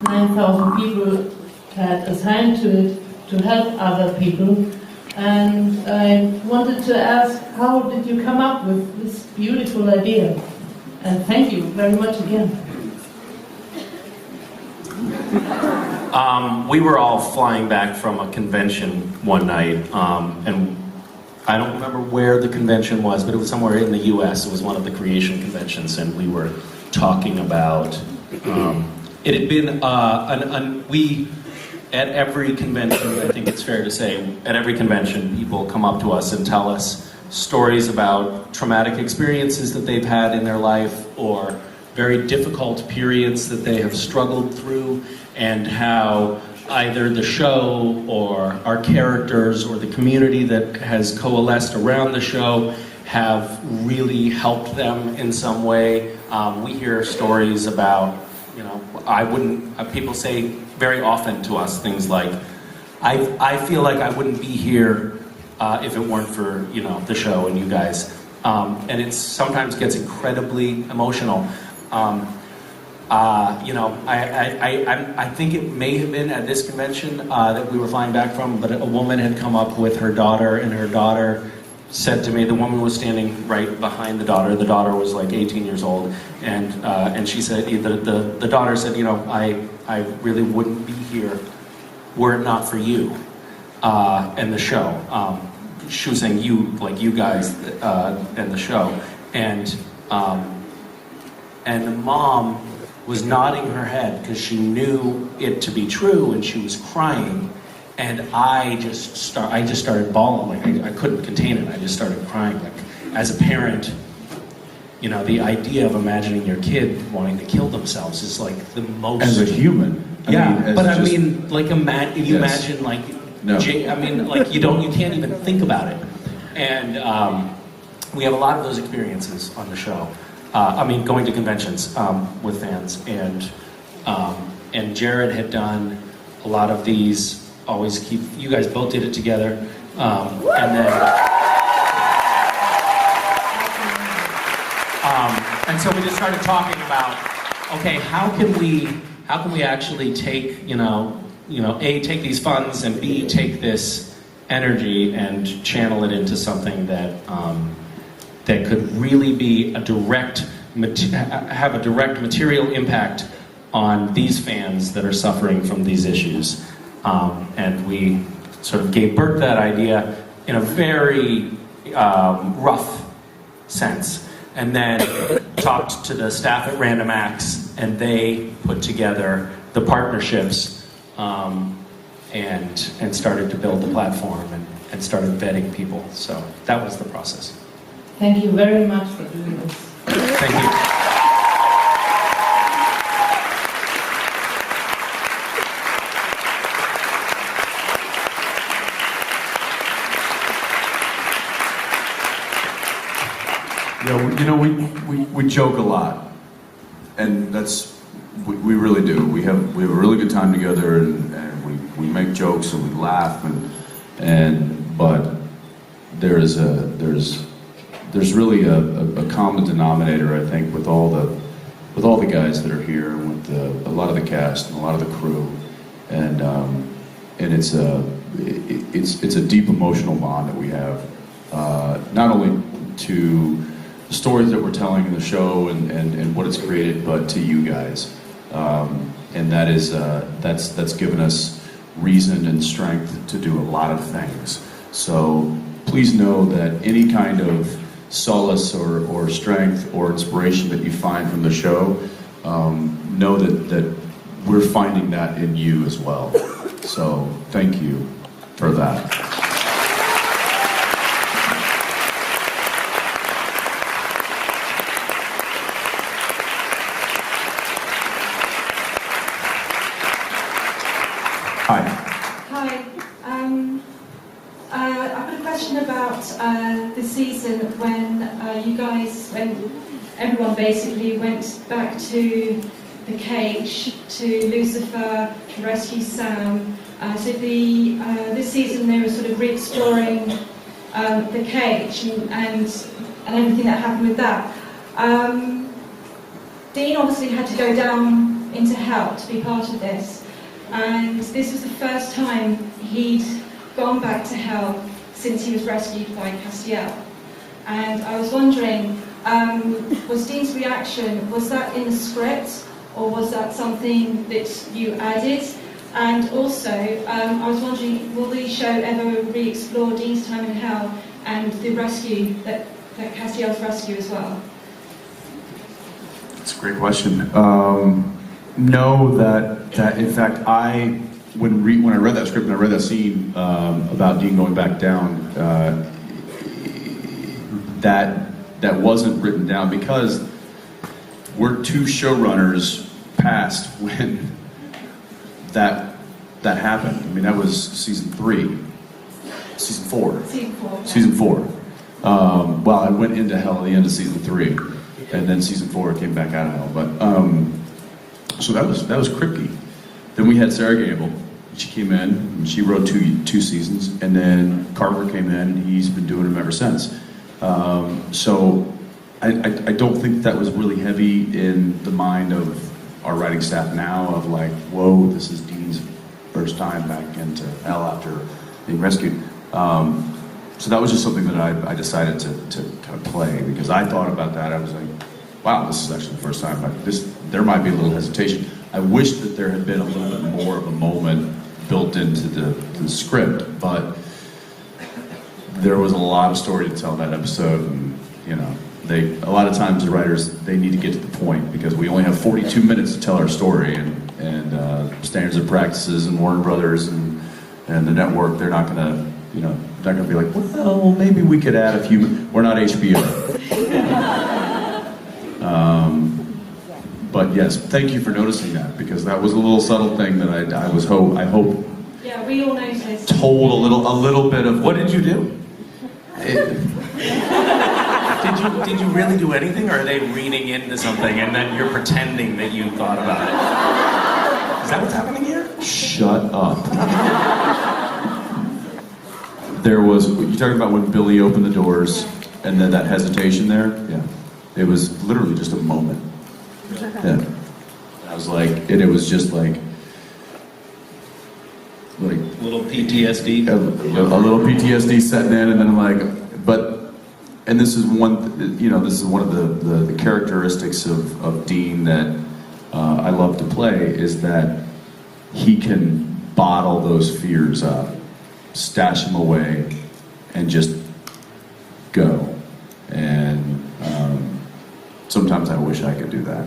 9,000 people had assigned to it to help other people, and I wanted to ask, how did you come up with this beautiful idea? And thank you very much again. We were all flying back from a convention one night, and I don't remember where the convention was, but it was somewhere in the US. It was one of the creation conventions, and we were talking about, it had been, at every convention, I think it's fair to say, at every convention, people come up to us and tell us stories about traumatic experiences that they've had in their life, or very difficult periods that they have struggled through, and how either the show or our characters or the community that has coalesced around the show have really helped them in some way. We hear stories about, you know, people say very often to us things like, I feel like I wouldn't be here if it weren't for, you know, the show and you guys. And it sometimes gets incredibly emotional. You know, I think it may have been at this convention that we were flying back from, but a woman had come up with her daughter, and her daughter said to me, the woman was standing right behind the daughter was like 18 years old, and she said, the daughter said, you know, I really wouldn't be here were it not for you and the show. She was saying you, like you guys and the show, and the mom was nodding her head because she knew it to be true, and she was crying, and I just started bawling. Like I couldn't contain it. I just started crying. Like, as a parent, you know, the idea of imagining your kid wanting to kill themselves is like the most. As a human. I mean, like imagine like. No. I mean, like you can't even think about it, and we have a lot of those experiences on the show. I mean, going to conventions with fans, and Jared had done a lot of these. You guys both did it together, and then, and so we just started talking about, okay, how can we actually take, you know, A, take these funds, and B, take this energy and channel it into something that that could really be have a direct material impact on these fans that are suffering from these issues. And we sort of gave birth to that idea in a very rough sense, and then talked to the staff at Random Acts, and they put together the partnerships and started to build the platform and started vetting people. So that was the process. Thank you very much for doing this. Thank you. You know, we joke a lot, and we really do. We have a really good time together, and we make jokes and we laugh, but there's really a common denominator, I think, with all the guys that are here, and with a lot of the cast and a lot of the crew, and it's a deep emotional bond that we have, not only to the stories that we're telling in the show and what it's created, but to you guys, and that's given us reason and strength to do a lot of things. So please know that any kind of solace or strength or inspiration that you find from the show, know that we're finding that in you as well. So thank you for that. Hi. Hi. I've got a question about the season when when everyone basically went back to the cage, to Lucifer, to rescue Sam. So this season they were sort of re-exploring the cage and everything that happened with that. Dean obviously had to go down into hell to be part of this. And this was the first time he'd gone back to hell since he was rescued by Castiel. And I was wondering, was Dean's reaction, was that in the script, or was that something that you added? And also, I was wondering, will the show ever re-explore Dean's time in hell and the rescue, that Castiel's rescue as well? That's a great question. No, that in fact, when I read that script and I read that scene about Dean going back down, that wasn't written down because we're 2 showrunners past when that happened. I mean, that was season 4. Season 4. Well, I went into hell at the end of season 3, and then season 4 came back out of hell. But so that was Kripke. Then we had Sarah Gable. She came in and she wrote two seasons, and then Carver came in. He's been doing them ever since. So I don't think that was really heavy in the mind of our writing staff now. Of like, whoa, this is Dean's first time back into hell after being rescued. So that was just something that I decided to kind of play, because I thought about that. I was like, wow, this is actually the first time. There might be a little hesitation. I wish that there had been a little bit more of a moment built into the script, but there was a lot of story to tell that episode, and you know, a lot of times the writers, they need to get to the point, because we only have 42 minutes to tell our story, and standards and practices and Warner Brothers and the network, they're not gonna, you know, they're not gonna be like, well, maybe we could add a few. We're not HBO. But yes, thank you for noticing that, because that was a little subtle thing that I hope. Yeah, we all noticed. Told a little bit of What did you do? Did you really do anything, or are they reading into something and then you're pretending that you thought about it? Is that what's happening here? Shut up. There was, you talking about when Billy opened the doors and then that hesitation there? Yeah. It was literally just a moment. Yeah. I was like, and it was just like A little PTSD. a little PTSD setting in, and then I'm like, but, and this is one, you know, this is one of the characteristics of Dean that I love to play, is that he can bottle those fears up, stash them away, and just go. And sometimes I wish I could do that.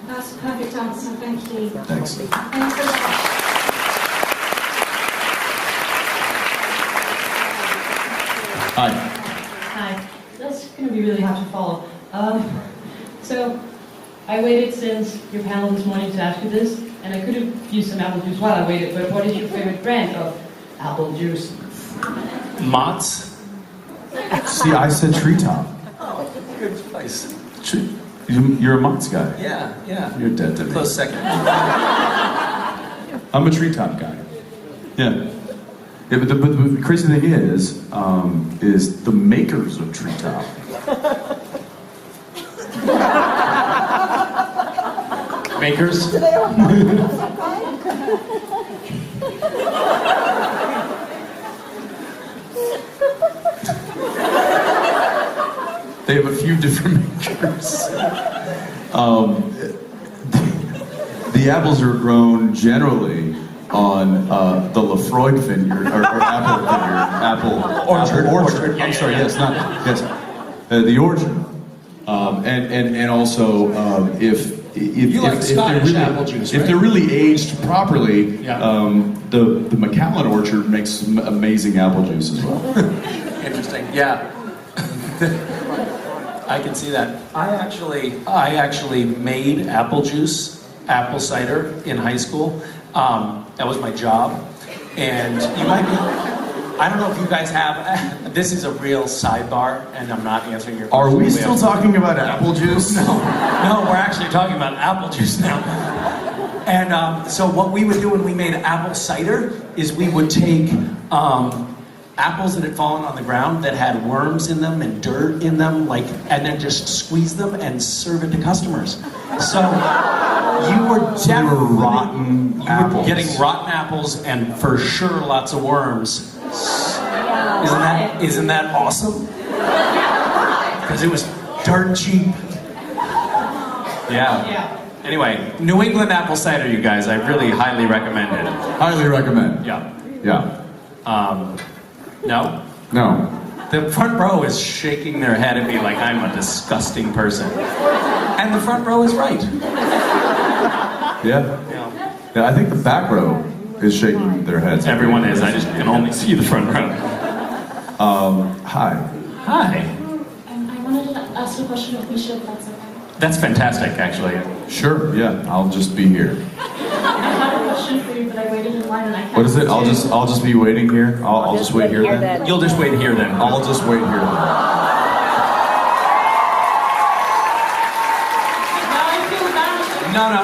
That's a perfect answer, thank you. Thanks. Thanks so much. Hi. Hi. That's going to be really hard to follow. So, I waited since your panel this morning to ask you this, and I could have used some apple juice while I waited, but what is your favorite brand of apple juice? Mott's? See, I said Treetop. Oh, good place. You're a Mott's guy. Yeah. You're dead to me. Close second. I'm a Treetop guy. Yeah. Yeah, but the crazy thing is the makers of Treetop. Makers? They have a few different makers. The apples are grown generally on the Lefroy vineyard, or apple orchard. I'm sorry, yes, the orchard. And also if Scottish apple juice, right? If they're really aged properly, Yeah. the Macallan orchard makes some amazing apple juice as well. Interesting. Yeah. I can see that. I actually made apple juice, apple cider in high school. That was my job. And you might be, I don't know if you guys have, this is a real sidebar, and I'm not answering your question. Are we still talking about apple juice? No, we're actually talking about apple juice now. And so what we would do when we made apple cider is we would take apples that had fallen on the ground that had worms in them and dirt in them, like, and then just squeeze them and serve it to customers. So you were So they were rotten you were apples. getting rotten apples and for sure lots of worms. Isn't that awesome? Because it was dirt cheap. Yeah. Anyway, New England apple cider, you guys, I really highly recommend it. Highly recommend. Yeah. Yeah. No? No. The front row is shaking their head at me like I'm a disgusting person. And the front row is right. Yeah. Yeah, I think the back row is shaking their heads. Everyone is, I just can only see the front row. Hi. Hi. I wanted to ask a question of Misha, if that's okay. That's fantastic, actually. Sure, yeah, I'll just be here. I had a question for you, but I waited in line and I can't. What is it? I'll just be waiting here. I'll just wait here then. You'll just wait here then. I'll just wait here then.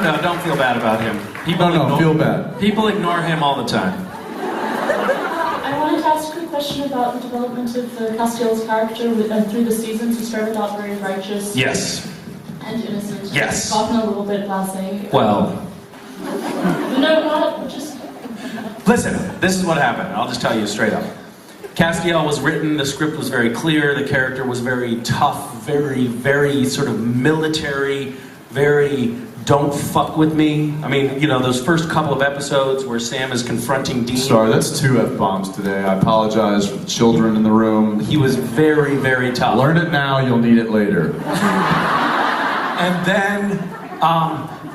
No, don't feel bad about him. No, feel bad. People ignore him all the time. I wanted to ask a question about the development of Castiel's character through the seasons. He started out very righteous. Yes. And innocent. Yes. Often a little bit blasé. Well, No, not just. listen, this is what happened. I'll just tell you straight up. Castiel was written, the script was very clear, the character was very tough, very, very sort of military, very don't fuck with me. I mean, you know, those first couple of episodes where Sam is confronting Dean. Sorry, that's 2 F-bombs today. I apologize for the children in the room. He was very, very tough. Learn it now, you'll need it later.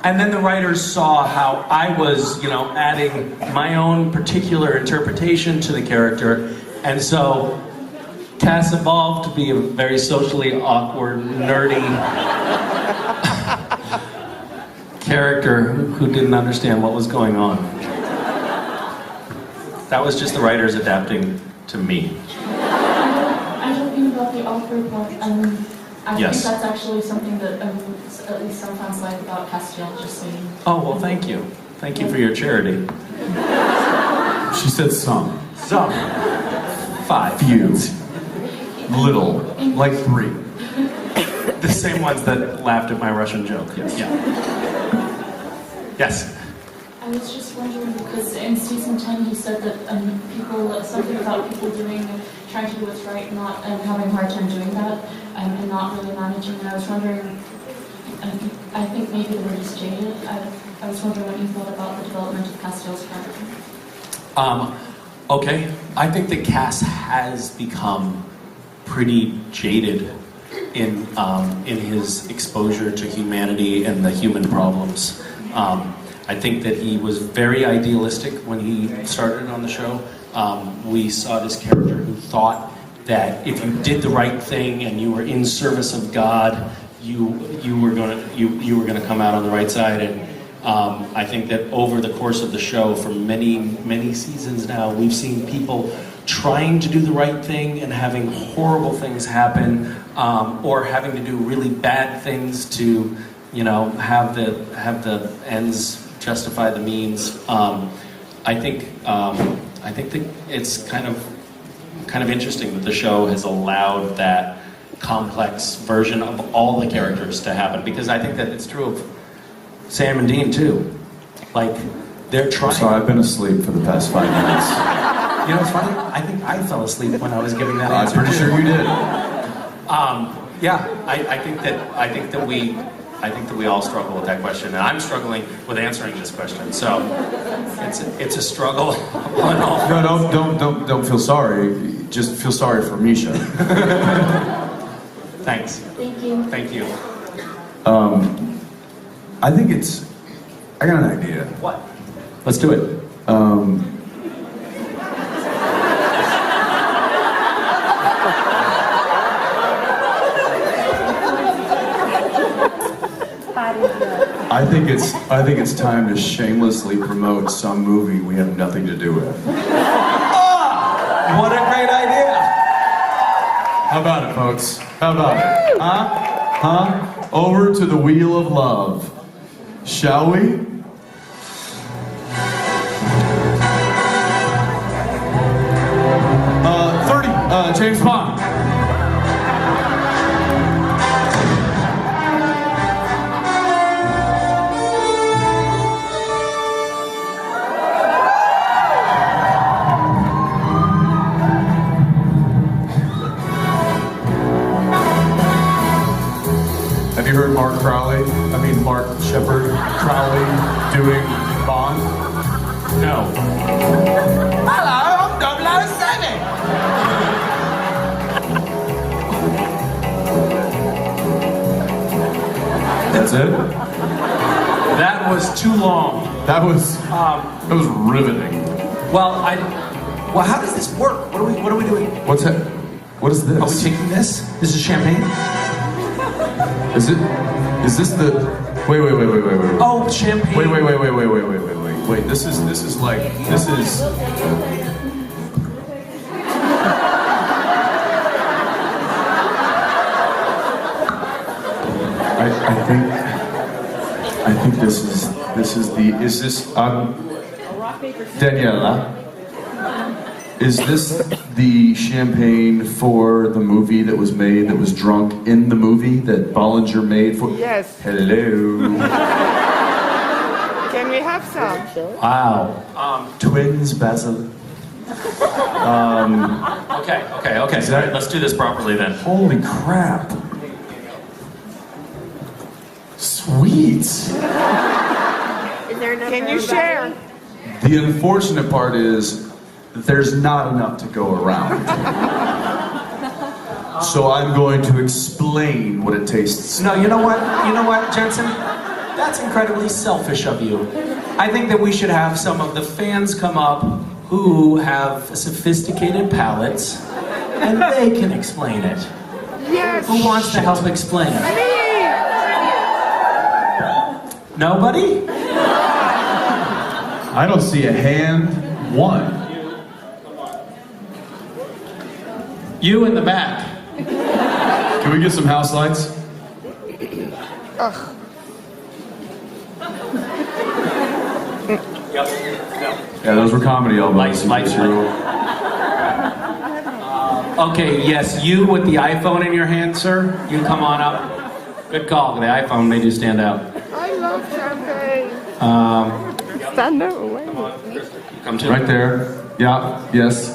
And then the writers saw how I was, you know, adding my own particular interpretation to the character. And so Cass evolved to be a very socially awkward, nerdy character who didn't understand what was going on. That was just the writers adapting to me. I don't mean about the awkward part. I Yes. think that's actually something that at least some fans like about Castiel, just saying. Oh, well, thank you. Thank you for your charity. She said some. Some. 5. Few. Little. Like 3. The same ones that laughed at my Russian joke. Yes. Yeah. Yes. I was just wondering because in season 10 he said that something about people trying to do what's right, not having a hard time doing that, and not really managing. And I was wondering, I think maybe the word is jaded. I was wondering what you thought about the development of Castiel's character. Okay. I think that Cass has become pretty jaded in his exposure to humanity and the human problems. I think that he was very idealistic when he started on the show. We saw this character who thought that if you did the right thing and you were in service of God, you were gonna come out on the right side. And I think that over the course of the show, for many seasons now, we've seen people trying to do the right thing and having horrible things happen, or having to do really bad things to, you know, have the ends justify the means. I think that it's kind of interesting that the show has allowed that complex version of all the characters to happen, because I think that it's true of Sam and Dean too. Like, they're trying. Sorry, I've been asleep for the past 5 minutes. You know, it's funny. I think I fell asleep when I was giving that I'm answer. pretty sure you did. Yeah, I think that we all struggle with that question, and I'm struggling with answering this question. So it's a struggle on all fronts. No, don't feel sorry. Just feel sorry for Misha. Thanks. Thank you. Thank you. I think I got an idea. What? Let's do it. I think it's time to shamelessly promote some movie we have nothing to do with. What a great idea! How about it, folks? How about it? Huh? Over to the Wheel of Love. Shall we? James Bond. Have you heard Mark Shepard Crowley doing Bond? No. Hello, I'm 007. That's it? That was too long. That was riveting. Well, how does this work? What are we doing? What's that? What is this? Are we taking this? This is champagne? Is this the... Wait. Oh, champagne. Wait. This is I think this is Daniela, is this the champagne for the movie that was made, that was drunk in the movie that Bollinger made for? Yes. Hello. Can we have some? Wow. Twins, Basil. Okay. Sorry, let's do this properly then. Holy crap. Sweet. Can you share? The unfortunate part is that there's not enough to go around. So I'm going to explain what it tastes. No, you know what, Jensen? That's incredibly selfish of you. I think that we should have some of the fans come up who have sophisticated palates, and they can explain it. Yes. Who wants to help explain it? Nobody? I don't see a hand. One. You in the back. Can we get some house lights? Yeah, those were comedy elbows. Lights. Okay, yes, you with the iPhone in your hand, sir. You come on up. Good call. The iPhone made you stand out. I love champagne. Stand away. Come to Right there. Yeah, yes.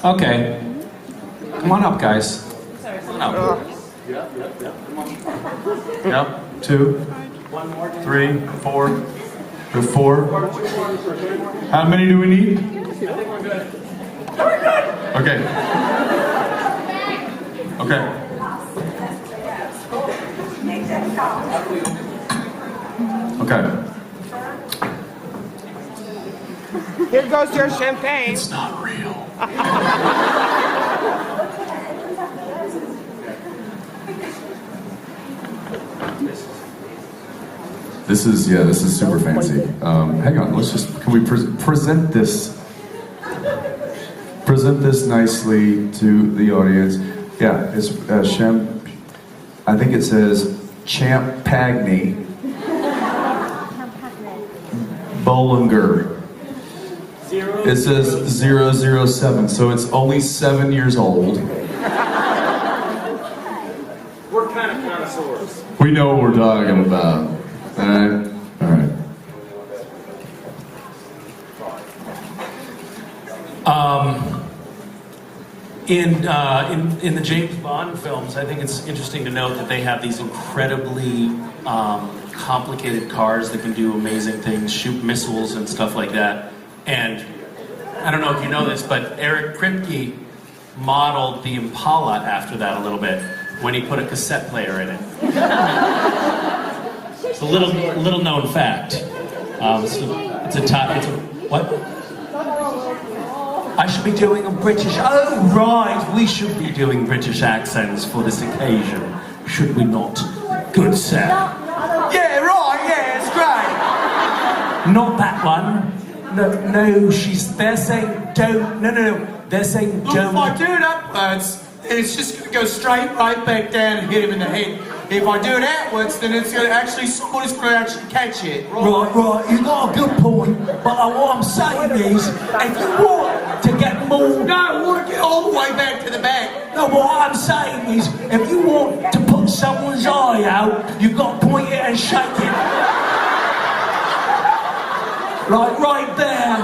Okay. Come on up, guys. Come on up. Yep. 2, 3, 4. The 4. How many do we need? Okay. Okay. Okay. Here goes your champagne. It's not real. This is super fancy. Hang on, can we present this nicely to the audience? Yeah, it's I think it says Champagne Bollinger. It says 007, so it's only 7 years old. We're kind of connoisseurs. We know what we're talking about. All right. In the James Bond films, I think it's interesting to note that they have these incredibly complicated cars that can do amazing things, shoot missiles and stuff like that. And I don't know if you know this, but Eric Kripke modeled the Impala after that a little bit when he put a cassette player in it. It's a little known fact. What? I should be doing a British. Oh right, we should be doing British accents for this occasion, should we not? Good sir. Yeah, right. Yeah, it's great. Not that one. No, they're saying don't. No. They're saying don't. If I do it upwards, then it's just going to go straight right back down and hit him in the head. If I do it outwards, then it's going to actually, somebody's going to actually catch it. Right, you've got a good point. But what I'm saying is, if you want to get more. No, I want to get all the way back to the back. No, what I'm saying is, if you want to put someone's eye out, you've got to point it and shake it. Like right there.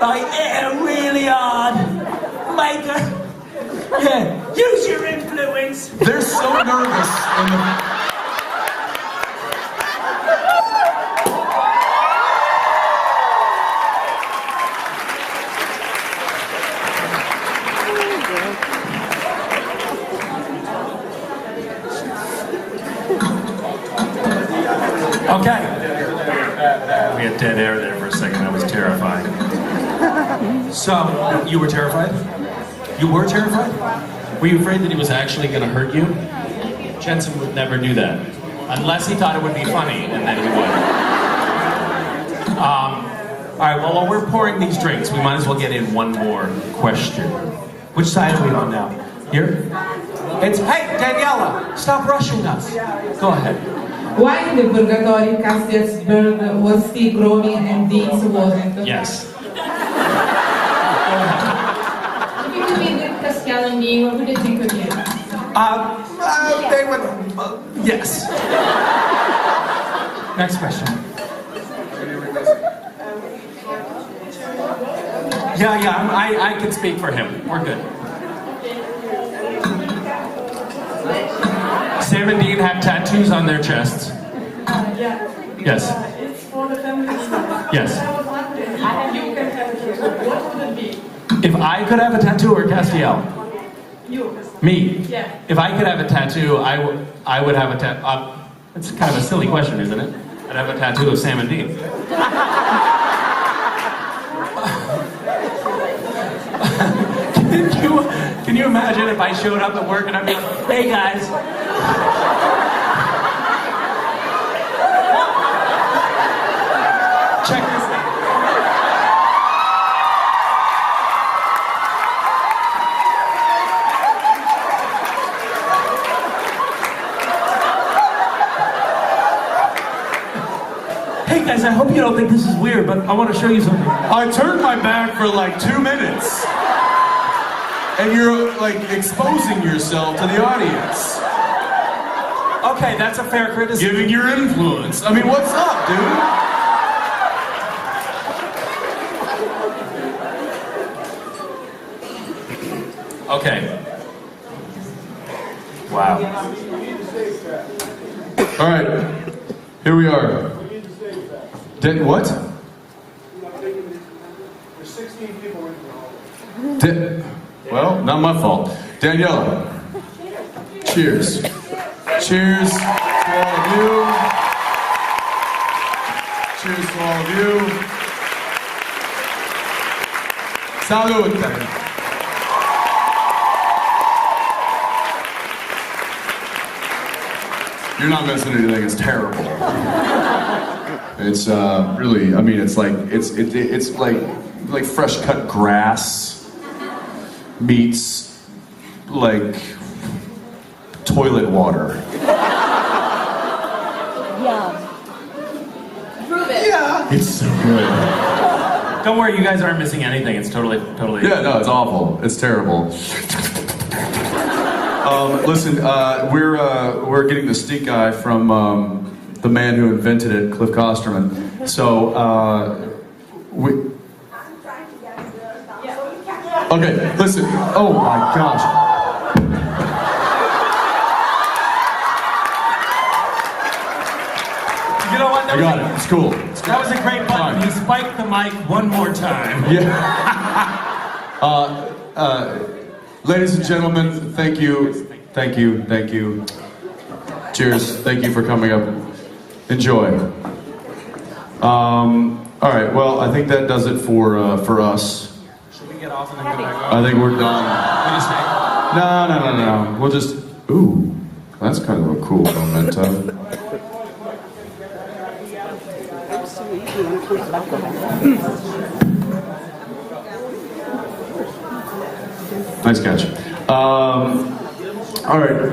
Like hit it really hard. Make it. Yeah, use your influence. They're so nervous. Okay. We had dead air there for a second. That was terrifying. So, you were terrified? You were terrified? Were you afraid that he was actually going to hurt you? Jensen would never do that. Unless he thought it would be funny, and then he would. All right, well, while we're pouring these drinks, we might as well get in one more question. Which side are we on now? Here? It's, hey, Daniela, stop rushing us. Go ahead. Why in the purgatory Castielsberg was still growing and Deans wasn't? Yes. If you could be with Pascal and me, what would they think of you? They would, yes. Next question. Yeah, I can speak for him. We're good. Sam and Dean have tattoos on their chests. Yeah. Yes. It's for the family. Yes. I was wondering, you can have a tattoo. What would it be? If I could have a tattoo or Castiel? You. Me? Yeah. If I could have a tattoo, I would have a tattoo. It's kind of a silly question, isn't it? I'd have a tattoo of Sam and Dean. Can you imagine if I showed up at work and I'd be like, hey guys. Check this out. Hey guys, I hope you don't think this is weird, but I want to show you something. I turned my back for like 2 minutes. And you're like exposing yourself to the audience. Okay, that's a fair criticism. Giving your influence. I mean, what's up, dude? Okay. Wow. All right, here we are. What? There's 16 people in the hall. Well, not my fault. Daniela, cheers. Cheers to all of you. Cheers to all of you. Salute. You're not missing anything. It's terrible. It's really. I mean, it's like it's like fresh cut grass meets like toilet water. Prove it. Yeah. It's so good. Don't worry, you guys aren't missing anything. It's totally. Yeah, no, it's awful. It's terrible. Listen, we're getting the stink eye from the man who invented it, Cliff Kosterman. So okay, listen. Oh my gosh. You know what? I got it. It's cool. That was a great button. He spiked the mic one more time. Yeah. Ladies and gentlemen, thank you. Thank you. Thank you. Cheers. Thank you for coming up. Enjoy. All right. Well, I think that does it for us. Should we get off and then go back on? I think we're done. We just stay? No. We'll just. Ooh, that's kind of a cool memento. Nice catch. All right.